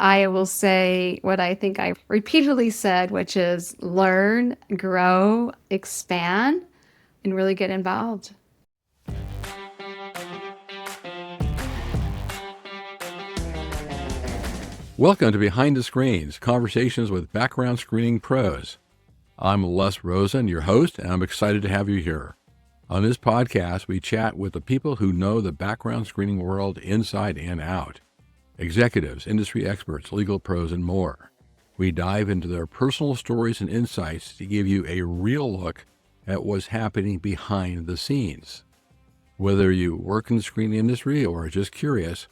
I will say what I think I repeatedly said, which is learn, grow, expand, and really get involved. Welcome to Behind the Screens, conversations with background screening pros. I'm Les Rosen, your host, and I'm excited to have you here. On this podcast, we chat with the people who know the background screening world inside and out. Executives, industry experts, legal pros, and more. We dive into their personal stories and insights to give you a real look at what's happening behind the scenes. Whether you work in the screening industry or are just curious,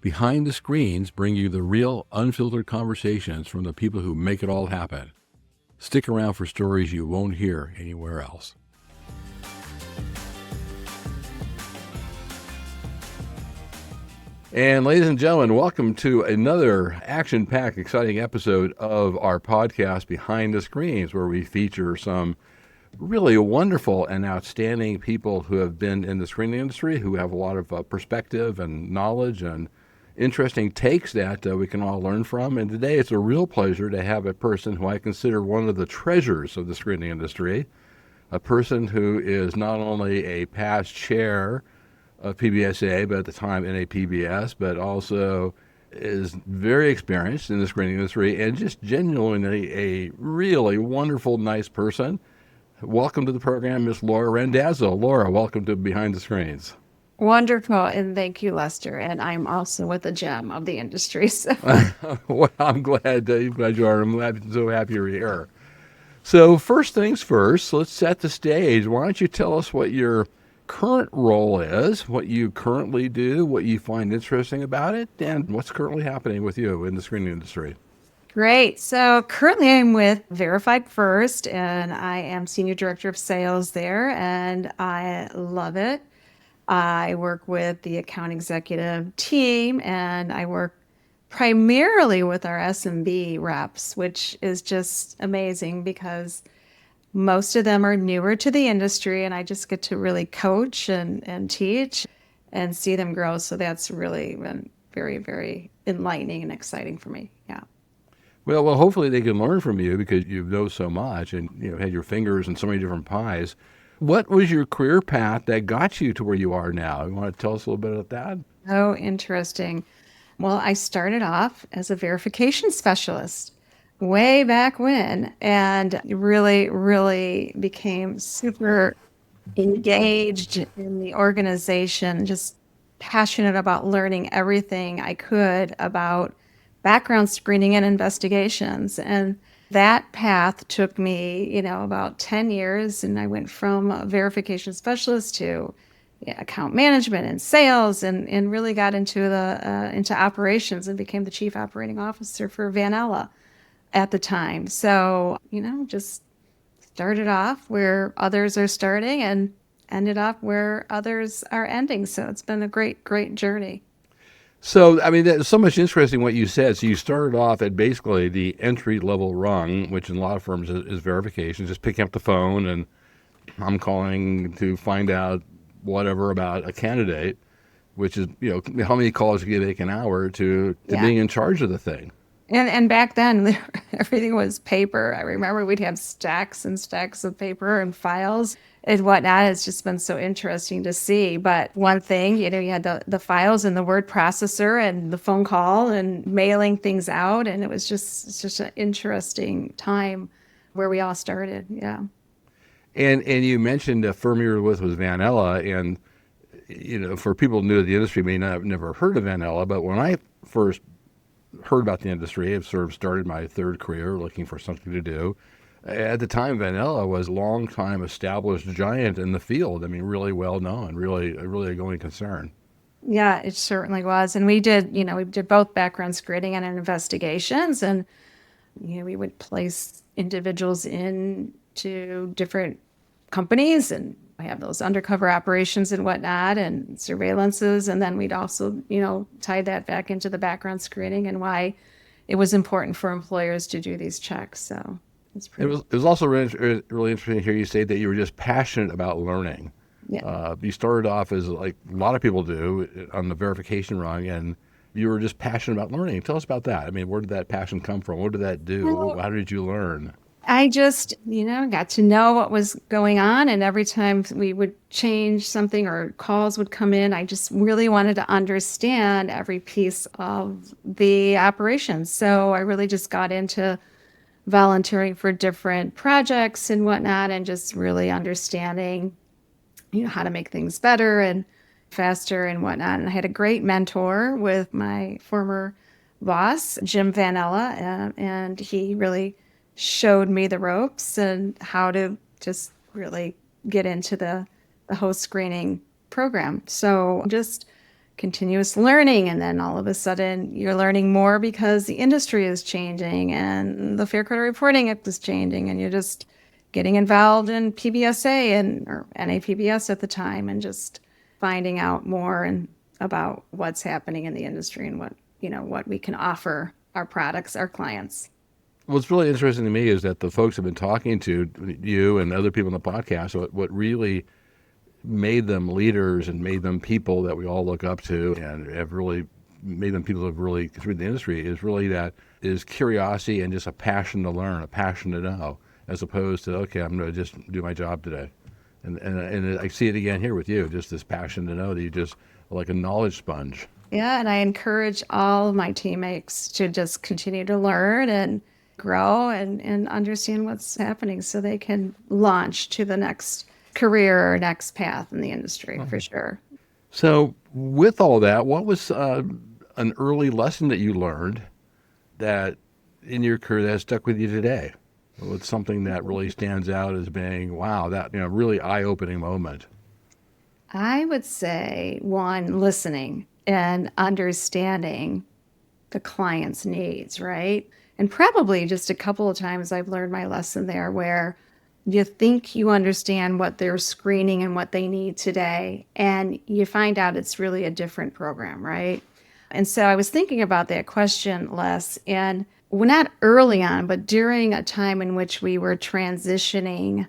Behind the Screens bring you the real, unfiltered conversations from the people who make it all happen. Stick around for stories you won't hear anywhere else. And ladies and gentlemen, welcome to another action-packed, exciting episode of our podcast, Behind the Screens, where we feature some really wonderful and outstanding people who have been in the screening industry, who have a lot of perspective and knowledge and interesting takes that we can all learn from. And today it's a real pleasure to have a person who I consider one of the treasures of the screening industry, a person who is not only a past chair of PBSA, but at the time NAPBS, but also is very experienced in the screening industry and just genuinely a really wonderful, nice person. Welcome to the program, Miss Laura Randazzo. Laura, welcome to Behind the Screens. Wonderful. And thank you, Lester. And I'm also with a gem of the industry. So Well, I'm glad you are. I'm so happy you're here. So first things first, let's set the stage. Why don't you tell us what your current role is, what you currently do, what you find interesting about it, and what's currently happening with you in the screening industry. great. So currently I'm with Verified First, and I am Senior Director of Sales there, and I love it. I work with the account executive team, and I work primarily with our SMB reps, which is just amazing because most of them are newer to the industry, and I just get to really coach and teach and see them grow. So that's really been very, very enlightening and exciting for me. Yeah. Well, hopefully they can learn from you because you know so much and had your fingers in so many different pies. What was your career path that got you to where you are now? You want to tell us a little bit about that? Oh, interesting. Well, I started off as a verification specialist way back when and really, really became super engaged in the organization, just passionate about learning everything I could about background screening and investigations. And that path took me, about 10 years. And I went from a verification specialist to account management and sales and really got into operations and became the chief operating officer for Vanella at the time. So, just started off where others are starting and ended up where others are ending. So it's been a great, great journey. So, there's so much interesting what you said. So you started off at basically the entry-level rung, which in a lot of firms is verification, just picking up the phone and I'm calling to find out whatever about a candidate, which is, how many calls you make an hour to Yeah. being in charge of the thing. And back then, everything was paper. I remember we'd have stacks and stacks of paper and files and whatnot. It's just been so interesting to see. But one thing, you had the files and the word processor and the phone call and mailing things out. And it's just an interesting time where we all started. Yeah. And you mentioned a firm you were with was Vanella, and for people new to the industry may not have never heard of Vanella, but when I first heard about the industry, I've sort of started my third career looking for something to do. At the time, Vanella was a long-time established giant in the field. Really well known, really a going concern. Yeah, it certainly was. And we did both background screening and investigations, and we would place individuals into different companies and have those undercover operations and whatnot and surveillances. And then we'd also, tie that back into the background screening and why it was important for employers to do these checks. So it's pretty. It was also really interesting to hear you say that you were just passionate about learning. Yeah. You started off as like a lot of people do on the verification rung, and you were just passionate about learning. Tell us about that. I mean, where did that passion come from? What did that do? Well, How did you learn? I just, got to know what was going on. And every time we would change something or calls would come in, I just really wanted to understand every piece of the operations. So I really just got into volunteering for different projects and whatnot, and just really understanding, how to make things better and faster and whatnot. And I had a great mentor with my former boss, Jim Vanella, and he really showed me the ropes and how to just really get into the host screening program. So just continuous learning. And then all of a sudden you're learning more because the industry is changing and the Fair Credit Reporting Act is changing, and you're just getting involved in PBSA or NAPBS at the time, and just finding out more and about what's happening in the industry and what we can offer our products, our clients. What's really interesting to me is that the folks have been talking to you and other people in the podcast. What really made them leaders and made them people that we all look up to, and have really made them people who have really through the industry, is really that is curiosity and just a passion to learn, a passion to know, as opposed to, okay, I'm going to just do my job today. And I see it again here with you, just this passion to know that you just are like a knowledge sponge. Yeah, and I encourage all of my teammates to just continue to learn and grow and understand what's happening so they can launch to the next career or next path in the industry for sure. So with all that, what was an early lesson that you learned that in your career that has stuck with you today? What's something that really stands out as being, wow, that really eye-opening moment? I would say one, listening and understanding the client's needs, right? And probably just a couple of times I've learned my lesson there where you think you understand what they're screening and what they need today, and you find out it's really a different program, right? And so I was thinking about that question, Les, and well, not early on, but during a time in which we were transitioning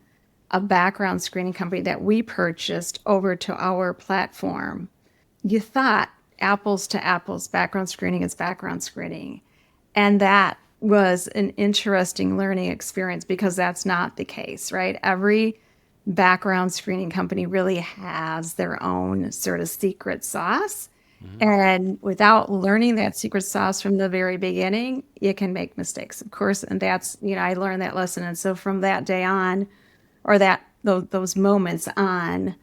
a background screening company that we purchased over to our platform. You thought apples to apples, background screening is background screening. And that was an interesting learning experience because that's not the case, right? Every background screening company really has their own sort of secret sauce. And without learning that secret sauce from the very beginning, you can make mistakes, of course. And that's, I learned that lesson. And so from that day on, or those moments on,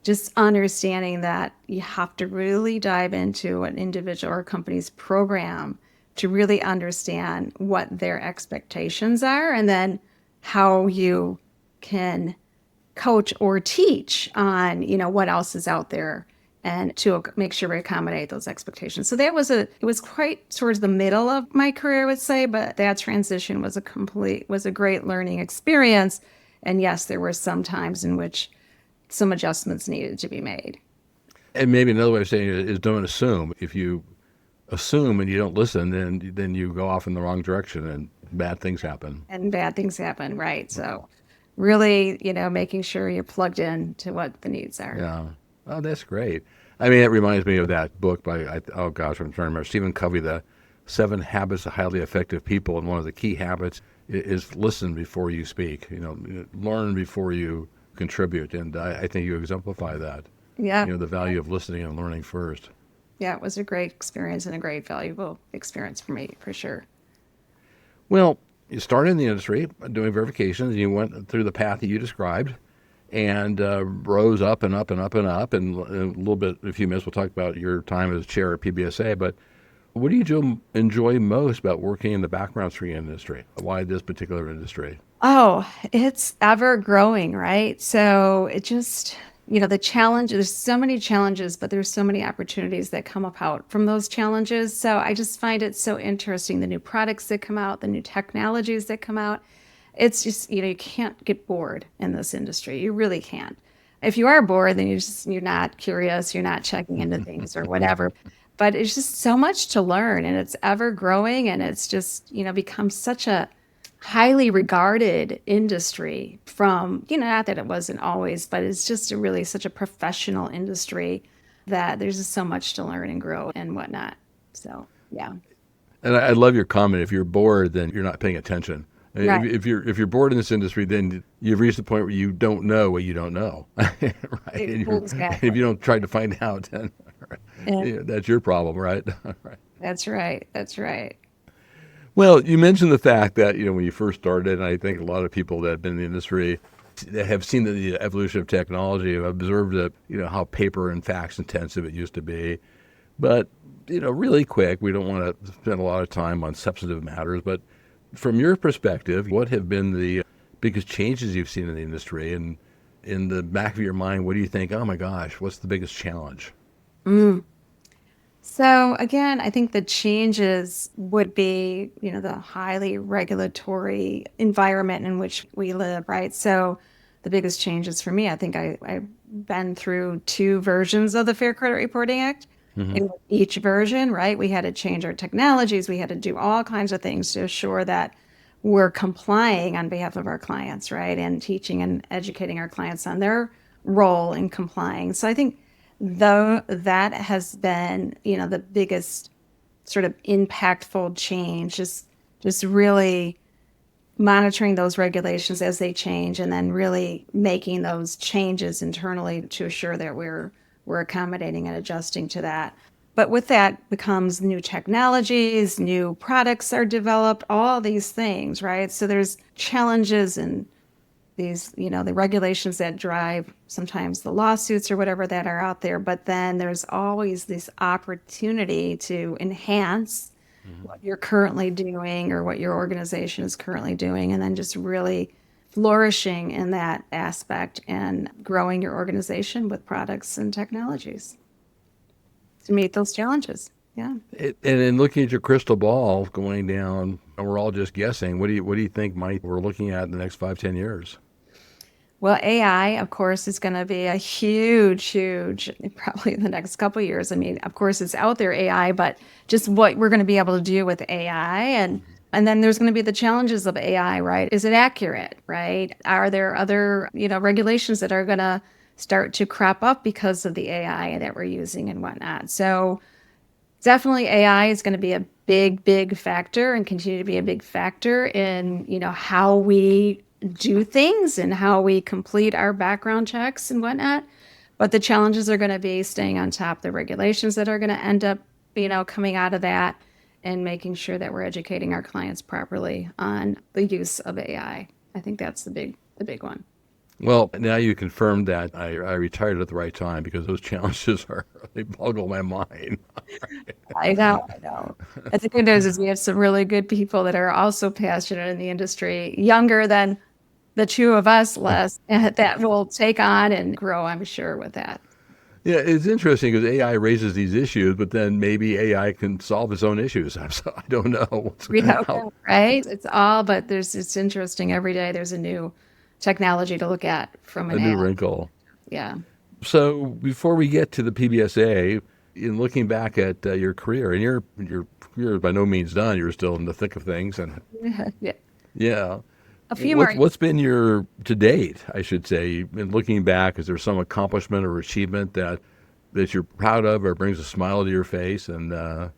just understanding that you have to really dive into an individual or company's program to really understand what their expectations are, and then how you can coach or teach on, what else is out there, and to make sure we accommodate those expectations. So it was quite towards the middle of my career, I would say, but that transition was a great learning experience. And yes, there were some times in which some adjustments needed to be made. And maybe another way of saying it is don't assume. If you assume and you don't listen, then you go off in the wrong direction and bad things happen. And bad things happen, right? So really, making sure you're plugged in to what the needs are. Yeah. Oh, that's great. I mean, it reminds me of that book by, oh gosh, I'm trying to remember, Stephen Covey, The 7 Habits of Highly Effective People. And one of the key habits is listen before you speak, learn before you contribute. And I think you exemplify that. Yeah. The value of listening and learning first. Yeah, it was a great experience and a great valuable experience for me, for sure. Well, you started in the industry doing verifications, and you went through the path that you described, and rose up and up and up and up. And in a few minutes, we'll talk about your time as chair at PBSA. But what do you enjoy most about working in the background screening industry? Why this particular industry? Oh, it's ever growing, right? So it just, the challenge, there's so many challenges, but there's so many opportunities that come about from those challenges. So I just find it so interesting, the new products that come out, the new technologies that come out. It's just, you can't get bored in this industry. You really can't. If you are bored, then you're not curious, you're not checking into things or whatever. But it's just so much to learn, and it's ever growing, and it's just, become such a highly regarded industry from, not that it wasn't always, but it's just really such a professional industry that there's just so much to learn and grow and whatnot. So, yeah. And I love your comment. If you're bored, then you're not paying attention. Right. If you're bored in this industry, then you've reached the point where you don't know what you don't know, right? And if Exactly. you don't try to find out, then Yeah, that's your problem, right? Right. that's right. That's right. Well, you mentioned the fact that when you first started, and I think a lot of people that have been in the industry that have seen the evolution of technology have observed that how paper and fax intensive it used to be. But really quick, we don't want to spend a lot of time on substantive matters, but from your perspective, what have been the biggest changes you've seen in the industry? And in the back of your mind, what do you think, oh my gosh, what's the biggest challenge? Mm. So again, I think the changes would be, the highly regulatory environment in which we live, right? So the biggest changes for me, I think I've been through two versions of the Fair Credit Reporting Act. Hmm. In each version, right, we had to change our technologies. We had to do all kinds of things to assure that we're complying on behalf of our clients, right? And teaching and educating our clients on their role in complying. So I think though that has been, the biggest sort of impactful change, just really monitoring those regulations as they change and then really making those changes internally to assure that we're accommodating and adjusting to that. But with that becomes new technologies, new products are developed, all these things, right? So there's challenges and these, the regulations that drive sometimes the lawsuits or whatever that are out there. But then there's always this opportunity to enhance Hmm. what you're currently doing or what your organization is currently doing, and then just really flourishing in that aspect and growing your organization with products and technologies to meet those challenges. Yeah. And in looking at your crystal ball going down, and we're all just guessing, what do you think we're looking at in the next 5, 10 years? Well, AI, of course, is going to be a huge, huge, probably in the next couple of years. I mean, of course, it's out there AI, but just what we're going to be able to do with AI, and then there's going to be the challenges of AI, right? Is it accurate, right? Are there other, regulations that are going to start to crop up because of the AI that we're using and whatnot? So definitely AI is going to be a big, big factor and continue to be a big factor in, how we do things and how we complete our background checks and whatnot. But the challenges are going to be staying on top of the regulations that are going to end up, coming out of that and making sure that we're educating our clients properly on the use of AI. I think that's the big one. Well, now you confirmed that I retired at the right time because those challenges they boggle my mind. I know, I know. And the good news is we have some really good people that are also passionate in the industry, younger than the two of us, less, that will take on and grow, I'm sure, with that. Yeah, it's interesting because AI raises these issues, but then maybe AI can solve its own issues. I don't know We hope how so, right? It's all, but it's interesting. Every day there's a new technology to look at from a an new AI. wrinkle. Yeah. So before we get to the PBSA, in looking back at your career, and your career is by no means done. You're still in the thick of things, and Yeah. yeah. A few more. What's been your to date, I should say, in looking back, is there some accomplishment or achievement that you're proud of or brings a smile to your face and that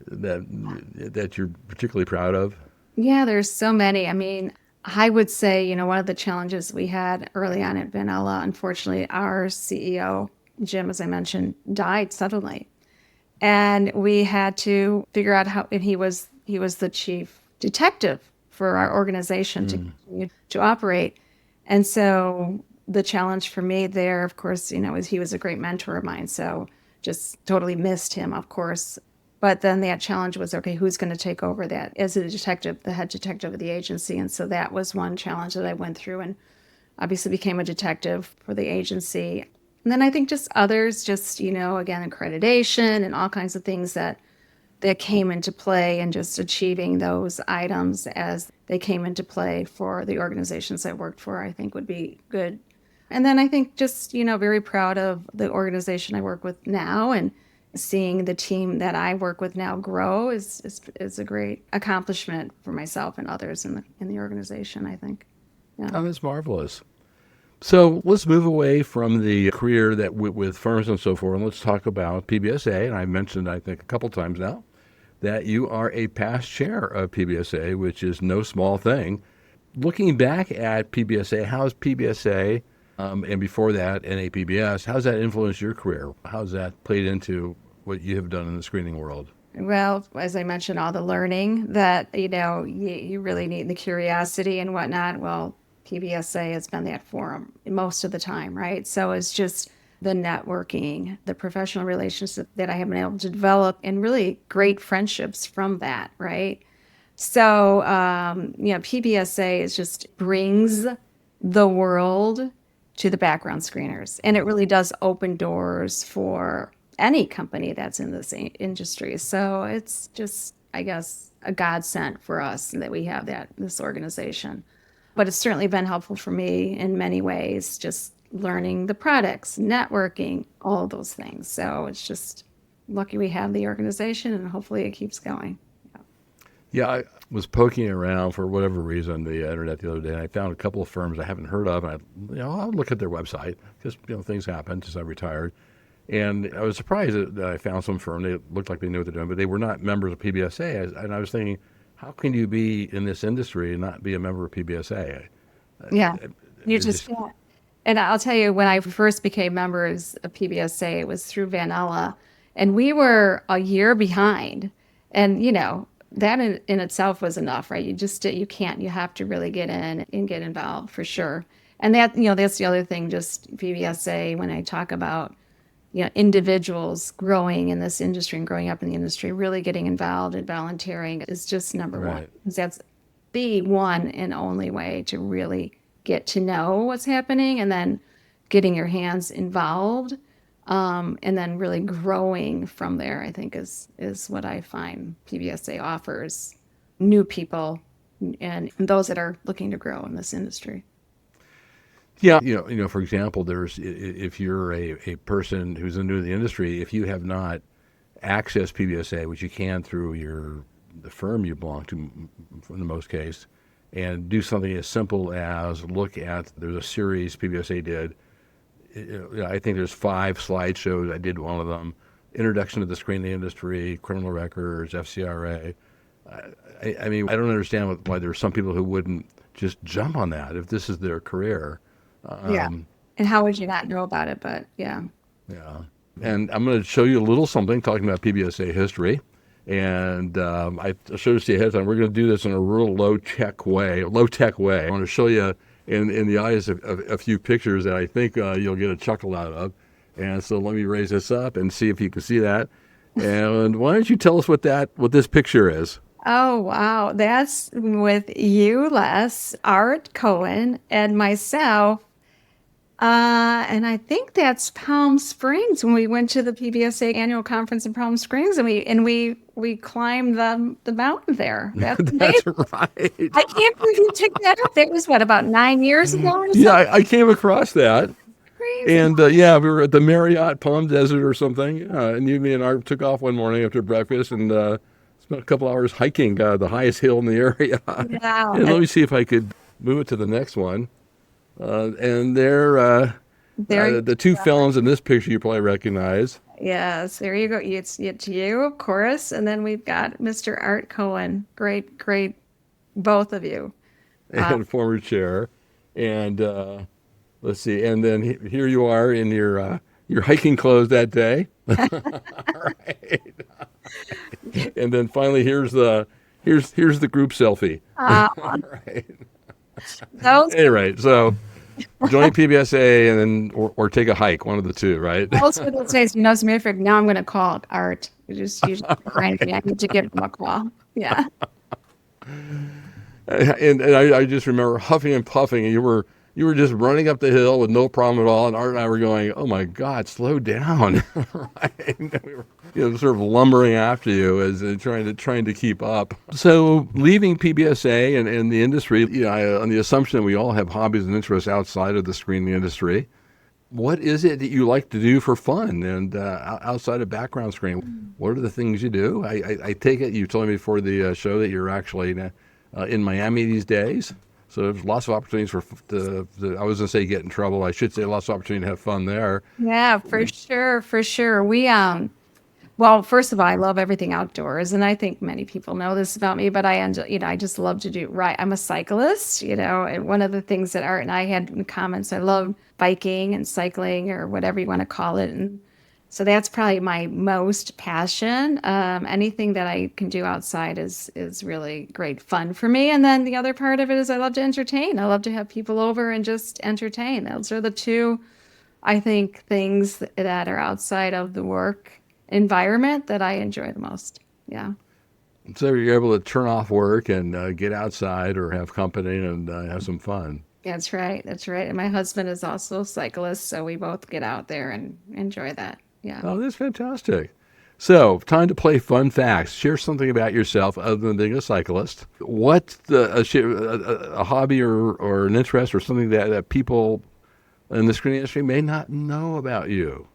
that you're particularly proud of? Yeah, there's so many. I mean, I would say, one of the challenges we had early on at Vanilla, unfortunately, our CEO, Jim, as I mentioned, died suddenly. And we had to figure out how, and he was the chief detective for our organization to Mm. continue to operate. And so the challenge for me there, of course, is he was a great mentor of mine. So just totally missed him, of course. But then that challenge was, okay, who's going to take over that as a detective, the head detective of the agency? And so that was one challenge that I went through and obviously became a detective for the agency. And then I think just others, just, again, accreditation and all kinds of things that came into play and just achieving those items as they came into play for the organizations I worked for, I think would be good. And then I think just, very proud of the organization I work with now, and seeing the team that I work with now grow is a great accomplishment for myself and others in the organization, I think. Yeah. Oh, that's marvelous. So let's move away from the career that with firms and so forth, and let's talk about PBSA. And I mentioned, I think, a couple times now that you are a past chair of PBSA, which is no small thing. Looking back at PBSA, how's PBSA, and before that, NAPBS, how's that influenced your career? How's that played into what you have done in the screening world? Well, as I mentioned, all the learning that, you really need, the curiosity and whatnot. Well, PBSA has been that forum most of the time, right? So it's just the networking, the professional relationships that I have been able to develop, and really great friendships from that, right? So, PBSA is just brings the world to the background screeners, and it really does open doors for any company that's in this industry. So it's just, I guess, a godsend for us that we have this organization. But it's certainly been helpful for me in many ways, just learning the products, networking, all of those things. So it's just lucky we have the organization, and hopefully it keeps going. Yeah, I was poking around for whatever reason the internet the other day, and I found a couple of firms I haven't heard of, and I'll look at their website because things happen since I retired. And I was surprised that I found some firm. They looked like they knew what they're doing, but they were not members of PBSA. And I was thinking, how can you be in this industry and not be a member of PBSA? Yeah, you It just just can't. And I'll tell you, when I first became members of PBSA, it was through Vanilla, and we were a year behind. And that in itself was enough, right? You can't. You have to really get in and get involved for sure. And that's the other thing. Just PBSA, when I talk about individuals growing in this industry and growing up in the industry, really getting involved and volunteering is just number one. right. 'Cause that's the one and only way to really get to know what's happening, and then getting your hands involved, and then really growing from there, I think is what I find PBSA offers new people and those that are looking to grow in this industry. Yeah, for example, if you're a person who's new to the industry, if you have not accessed PBSA, which you can through the firm you belong to, in the most case, and do something as simple as look at, there's a series PBSA did. I think there's 5 slideshows. I did one of them. Introduction to the screening industry, criminal records, FCRA. I mean, I don't understand why there's some people who wouldn't just jump on that if this is their career. Yeah. And how would you not know about it? But yeah. Yeah. And I'm going to show you a little something talking about PBSA history. And I showed this to you ahead of time. We're going to do this in a real low-tech way. I want to show you in the eyes a few pictures that I think you'll get a chuckle out of. And so let me raise this up and see if you can see that. And why don't you tell us what this picture is? Oh, wow. That's with you, Les, Art Cohen, and myself. And I think that's Palm Springs, when we went to the PBSA annual conference in Palm Springs, and we climbed the mountain there. That's That's amazing. right. I can't believe you took that up. That was what, about 9 years ago or Yeah, something? I came across that. Crazy. And yeah, we were at the Marriott Palm Desert or something. And me and Art took off one morning after breakfast and spent a couple hours hiking the highest hill in the area. Wow. And let me see if I could move it to the next one. And There, the 2 felons in this picture you probably recognize. yes, there you go. It's you, of course, and then we've got Mr. Art Cohen. Great, great, both of you. And former chair. And let's see. And then here you are in your hiking clothes that day. Right. And then finally, here's the group selfie. Uh, Right. those Anyway, so join PBSA and then or take a hike, one of the two, right? those were those days. Smithfield. Now I'm going to call Art. You just remind me. I need to give him a call. Yeah. And I just remember huffing and puffing, and you were just running up the hill with no problem at all. And Art and I were going, "Oh my God, slow down!" Right? And we were, sort of lumbering after you as trying to keep up. So leaving PBSA and the industry, on the assumption that we all have hobbies and interests outside of the screening industry, what is it that you like to do for fun and outside of background screening? What are the things you do? I take it you told me before the show that you're actually in Miami these days. So there's lots of opportunities for I was going to say get in trouble. I should say lots of opportunity to have fun there. Yeah, for sure, for sure. Well, first of all, I love everything outdoors, and I think many people know this about me, but I enjoy, I just love to do right. I'm a cyclist, and one of the things that Art and I had in common, so I love biking and cycling or whatever you want to call it. And so that's probably my most passion. Anything that I can do outside is really great fun for me. And then the other part of it is I love to entertain. I love to have people over and just entertain. Those are the two, I think, things that are outside of the work environment that I enjoy the most. Yeah. So you're able to turn off work and get outside or have company and have some fun. That's right. That's right. And my husband is also a cyclist, so we both get out there and enjoy that. Yeah. Oh, that's fantastic. So, time to play fun facts. Share something about yourself other than being a cyclist. What's a hobby or an interest or something that people in the screening industry may not know about you?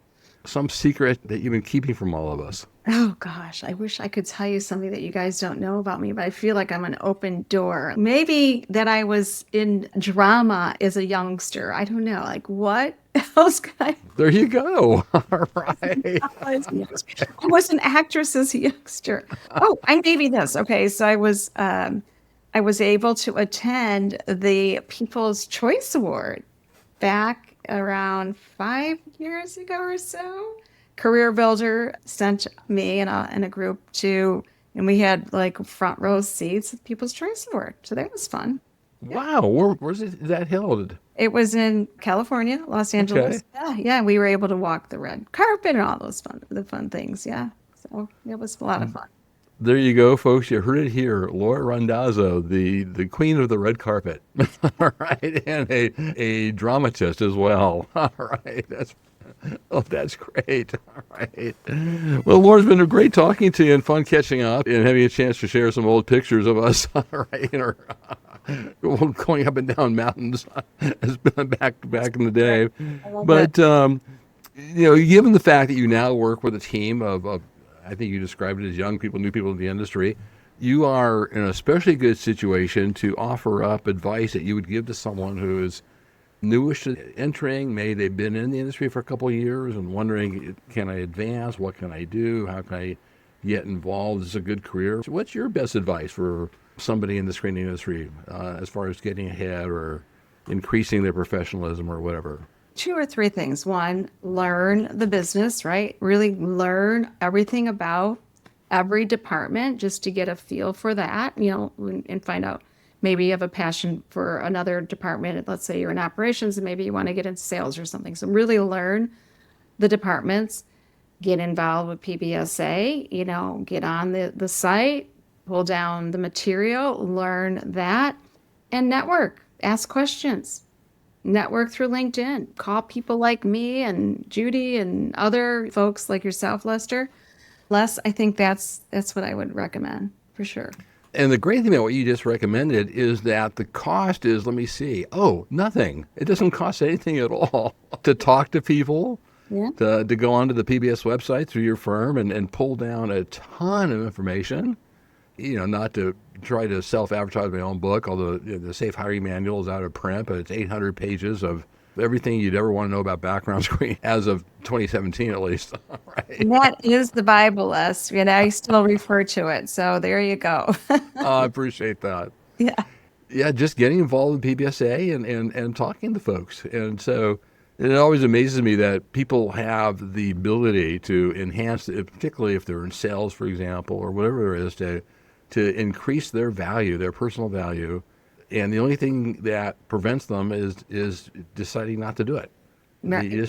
Some secret that you've been keeping from all of us. Oh gosh, I wish I could tell you something that you guys don't know about me, but I feel like I'm an open door. Maybe that I was in drama as a youngster. I don't know. Like what else could I? There you go. All right. I was an actress as a youngster. Oh, I maybe this. Okay, so I was able to attend the People's Choice Award back around 5 years ago or so. Career Builder sent me and a group and we had like front row seats at People's Choice Award. So that was fun. Wow. Where's that held? It was in California, Los Angeles. Okay. Yeah, we were able to walk the red carpet and all those fun things. Yeah. So it was a lot of fun. There you go, folks. You heard it here. Laura Randazzo, the queen of the red carpet. All right. And a dramatist as well. All right. That's great. All right. Well, Laura, it's been great talking to you and fun catching up and having a chance to share some old pictures of us. All right. Going up and down mountains has been back in the day. But, given the fact that you now work with a team of I think you described it as young people, new people in the industry, you are in an especially good situation to offer up advice that you would give to someone who is newish to entering. Maybe they've been in the industry for a couple of years and wondering, can I advance? What can I do? How can I get involved? Is a good career? So what's your best advice for somebody in the screening industry as far as getting ahead or increasing their professionalism or whatever? 2 or 3 things. One, learn the business, right? Really learn everything about every department just to get a feel for that, and find out maybe you have a passion for another department. Let's say you're in operations and maybe you want to get into sales or something. So really learn the departments, get involved with PBSA, get on the site, pull down the material, learn that, and network, ask questions. Network through LinkedIn, call people like me and Judy and other folks like yourself, Lester. Les, I think that's what I would recommend for sure. And the great thing about what you just recommended is that the cost is, let me see, nothing. It doesn't cost anything at all to talk to people, to go onto the PBS website through your firm and pull down a ton of information. Not to try to self-advertise my own book, although the Safe Hiring Manual is out of print, but it's 800 pages of everything you'd ever want to know about background screening as of 2017, at least. Right. And that is the Bible, Les. I still refer to it. So there you go. I appreciate that. Yeah. Yeah, just getting involved in PBSA and talking to folks. And so it always amazes me that people have the ability to enhance, particularly if they're in sales, for example, or whatever it is, to increase their value, their personal value, and the only thing that prevents them is deciding not to do it. Right. You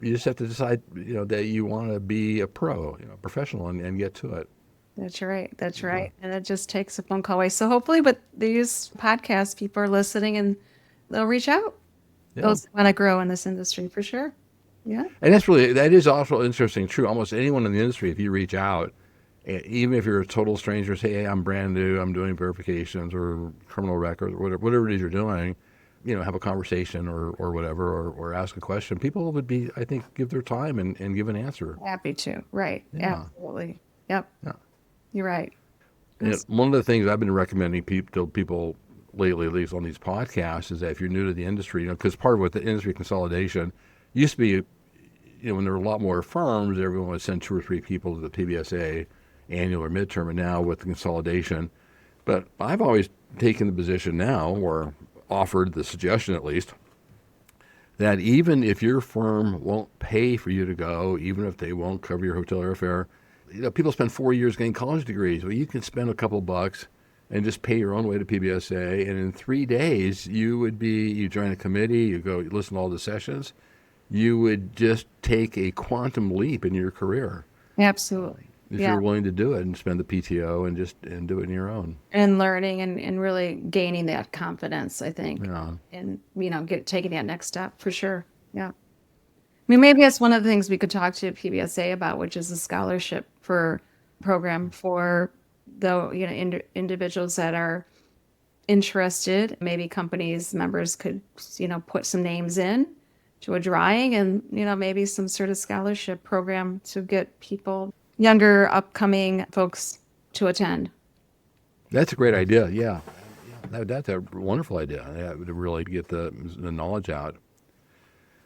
just have to decide, that you want to be a professional, and get to it. That's right. That's right. And it just takes a phone call away. So hopefully, with these podcasts, people are listening and they'll reach out. Yeah. Those want to grow in this industry for sure. Yeah. And that is also interesting. True. Almost anyone in the industry, if you reach out, even if you're a total stranger, say, hey, I'm brand new, I'm doing verifications or criminal records, or whatever it is you're doing, have a conversation or whatever, or ask a question. People would be, I think, give their time and give an answer. Happy to. Right. Yeah. Absolutely. Yep. Yeah. You're right. And one of the things I've been recommending to people lately, at least on these podcasts, is that if you're new to the industry, because part of what the industry consolidation used to be, when there were a lot more firms, everyone would send 2 or 3 people to the PBSA annual or midterm, and now with the consolidation. But I've always taken the position now, or offered the suggestion at least, that even if your firm won't pay for you to go, even if they won't cover your hotel airfare, people spend 4 years getting college degrees. Well, you can spend a couple bucks and just pay your own way to PBSA, and in 3 days, you join a committee, you go listen to all the sessions, you would just take a quantum leap in your career. Absolutely. If you're willing to do it and spend the PTO and do it on your own. And learning and really gaining that confidence, I think. Yeah. And, taking that next step for sure. Yeah. I mean, maybe that's one of the things we could talk to PBSA about, which is a scholarship program for the, individuals that are interested. Maybe companies members could, put some names in to a drawing and, maybe some sort of scholarship program to get people, younger upcoming folks, to attend. That's a great idea. Yeah. That's a wonderful idea. To really get the knowledge out.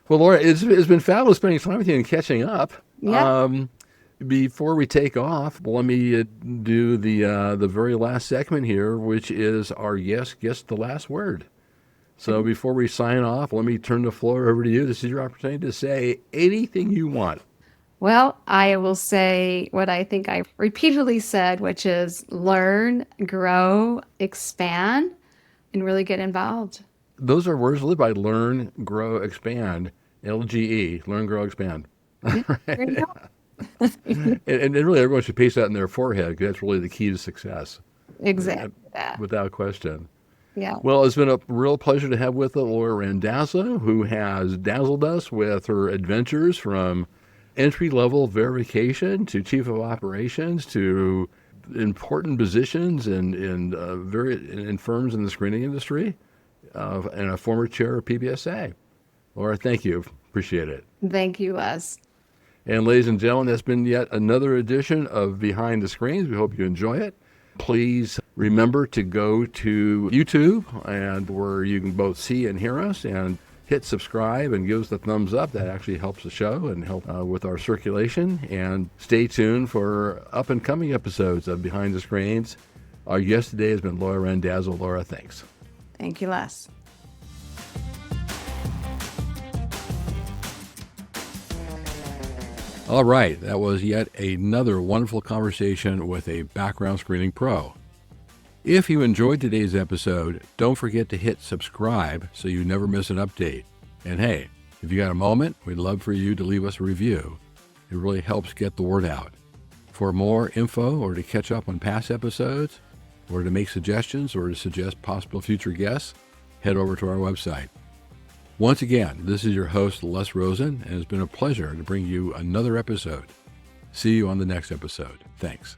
Well, Laura, it's been fabulous spending time with you and catching up. Yeah. Before we take off, let me do the very last segment here, which is our guest gets the last word. So before we sign off, let me turn the floor over to you. This is your opportunity to say anything you want. Well, I will say what I think I repeatedly said, which is learn, grow, expand, and really get involved. Those are words to live by: learn, grow, expand. LGE, learn, grow, expand. Yeah, there you go. and really, everyone should paste that in their forehead, because that's really the key to success. Exactly. Without question. Yeah. Well, it's been a real pleasure to have with us Laura Randazzo, who has dazzled us with her adventures from entry-level verification to chief of operations to important positions in firms in the screening industry, and a former chair of PBSA. Laura, thank you. Appreciate it. Thank you, Les. And ladies and gentlemen, that's been yet another edition of Behind the Screens. We hope you enjoy it. Please remember to go to YouTube, and where you can both see and hear us, and hit subscribe and give us the thumbs up. That actually helps the show and help with our circulation. And stay tuned for up and coming episodes of Behind the Screens. Our guest today has been Laura Randazzo. Laura, thanks. Thank you, Les. All right, that was yet another wonderful conversation with a background screening pro. If you enjoyed today's episode, don't forget to hit subscribe so you never miss an update. And hey, if you got a moment, we'd love for you to leave us a review. It really helps get the word out. For more info, or to catch up on past episodes, or to make suggestions, or to suggest possible future guests, head over to our website. Once again, this is your host, Les Rosen, and it's been a pleasure to bring you another episode. See you on the next episode. Thanks.